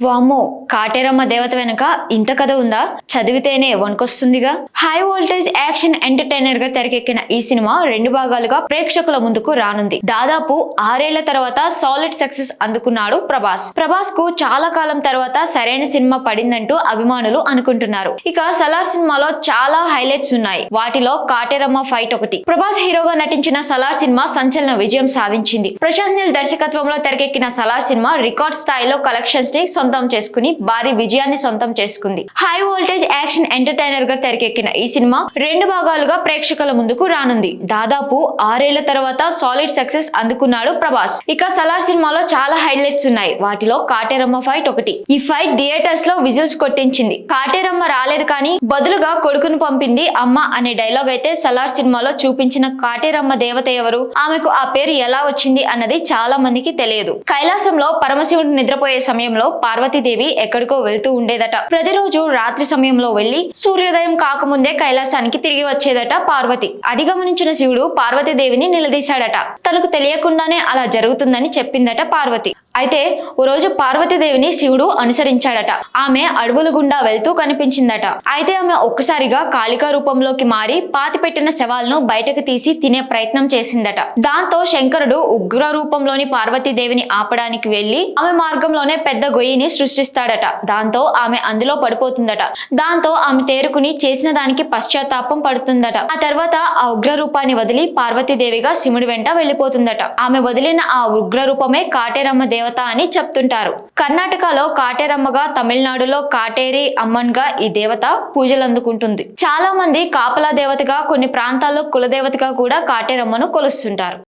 వామ్మో, కాటేరమ్మ దేవత వెనుక ఇంత కథ ఉందా? చదివితేనే వణుకొస్తుందిగా. హై వోల్టేజ్ యాక్షన్ ఎంటర్టైనర్ గా తెరకెక్కిన ఈ సినిమా 2 భాగాలుగా ప్రేక్షకుల ముందుకు రానుంది. దాదాపు 6 ఏళ్ల తర్వాత సాలిడ్ సక్సెస్ అందుకున్నాడు ప్రభాస్ కు చాలా కాలం తర్వాత సరైన సినిమా పడిందంటూ అభిమానులు అనుకుంటున్నారు. ఇక సలార్ సినిమాలో చాలా హైలైట్స్ ఉన్నాయి. వాటిలో కాటేరమ్మ ఫైట్ ఒకటి. ప్రభాస్ హీరోగా నటించిన సలార్ సినిమా సంచలన విజయం సాధించింది. ప్రశాంత్ నీల్ దర్శకత్వంలో తెరకెక్కిన సలార్ సినిమా రికార్డ్ స్థాయిలో కలెక్షన్స్ ని సొంతం చేసుకుని భారీ విజయాన్ని సొంతం చేసుకుంది. హై వోల్టేజ్ యాక్షన్ ఎంటర్టైనర్ గా తెరకెక్కిన ఈ సినిమా 2 భాగాలుగా ప్రేక్షకుల ముందుకు రానుంది. దాదాపు 6 ఏళ్ల తర్వాత సాలిడ్ సక్సెస్ అందుకున్నాడు ప్రభాస్. ఇక సలార్ సినిమాలో చాలా హైలైట్స్ ఉన్నాయి. వాటిలో కాటేరమ్మ ఫైట్ ఒకటి. ఈ ఫైట్ థియేటర్స్ లో విజిల్స్ కొట్టించింది. కాటేరమ్మ రాలేదు కానీ బదులుగా కొడుకును పంపింది అమ్మ అనే డైలాగ్ అయితే సలార్ సినిమాలో చూపించిన కాటేరమ్మ దేవత ఎవరు, ఆమెకు ఆ పేరు ఎలా వచ్చింది అన్నది చాలా మందికి తెలియదు. కైలాసంలో పరమశివుడు నిద్రపోయే సమయంలో పార్వతీదేవి ఎక్కడికో వెళ్తూ ఉండేదట. ప్రతిరోజు రాత్రి సమయంలో వెళ్లి సూర్యోదయం కాకముందే కైలాసానికి తిరిగి వచ్చేదట పార్వతి. అది గమనించిన శివుడు పార్వతీదేవిని నిలదీశాడట. తనకు తెలియకుండానే అలా జరుగుతుందని చెప్పిందట పార్వతి. అయితే ఓ రోజు పార్వతీదేవిని శివుడు అనుసరించాడట. ఆమె అడవుల గుండా వెళ్తూ కనిపించిందట. అయితే ఆమె ఒక్కసారిగా కాళికా రూపంలోకి మారి పాతిపెట్టిన శవాలను బయటకు తీసి తినే ప్రయత్నం చేసిందట. దాంతో శంకరుడు ఉగ్ర రూపంలోని పార్వతీదేవిని ఆపడానికి వెళ్లి ఆమె మార్గంలోనే పెద్ద గొయ్యిని సృష్టిస్తాడట. దాంతో ఆమె అందులో పడిపోతుందట. దాంతో ఆమె తేరుకుని చేసిన దానికి పశ్చాత్తాపం పడుతుందట. ఆ తర్వాత ఆ ఉగ్ర రూపాన్ని వదిలి పార్వతీదేవిగా శివుడి వెంట వెళ్లిపోతుందట. ఆమె వదిలిన ఆ ఉగ్ర రూపమే కాటేరమ్మ దేవత అని చెప్తుంటారు. కర్ణాటకలో కాటేరమ్మగా, తమిళనాడులో కాటేరి అమ్మన్ గా ఈ దేవత పూజలు అందుకుంటుంది. చాలా మంది కాపలా దేవతగా, కొన్ని ప్రాంతాల్లో కులదేవతగా కూడా కాటేరమ్మను కొలుస్తుంటారు.